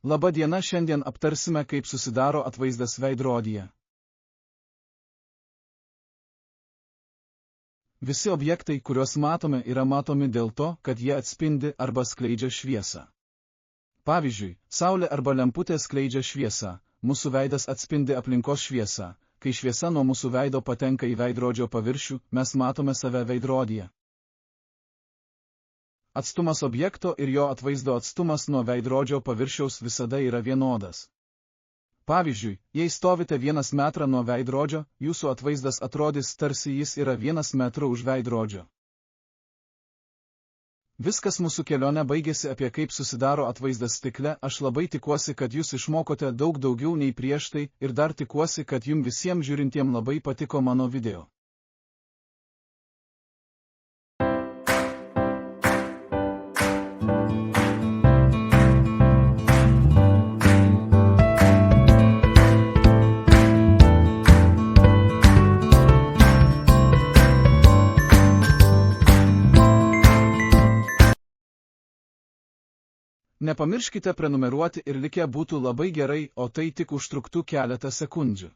Labą dieną, šiandien aptarsime, kaip susidaro atvaizdas veidrodyje. Visi objektai, kuriuos matome, yra matomi dėl to, kad jie atspindi arba skleidžia šviesą. Pavyzdžiui, saulė arba lemputė skleidžia šviesą, mūsų veidas atspindi aplinkos šviesą, kai šviesa nuo mūsų veido patenka į veidrodžio paviršių, mes matome save veidrodyje. Atstumas objekto ir jo atvaizdo atstumas nuo veidrodžio paviršiaus visada yra vienodas. Pavyzdžiui, jei stovite 1 metrą nuo veidrodžio, jūsų atvaizdas atrodys, tarsi jis yra 1 metras už veidrodžio. Viskas mūsų kelionė baigėsi apie kaip susidaro atvaizdas stikle. Aš labai tikiuosi, kad jūs išmokote daug daugiau nei prieš tai ir dar tikiuosi, kad jums visiems žiūrintiems labai patiko mano video. Nepamirškite prenumeruoti ir likę būtų labai gerai, o tai tik užtruktų keletą sekundžių.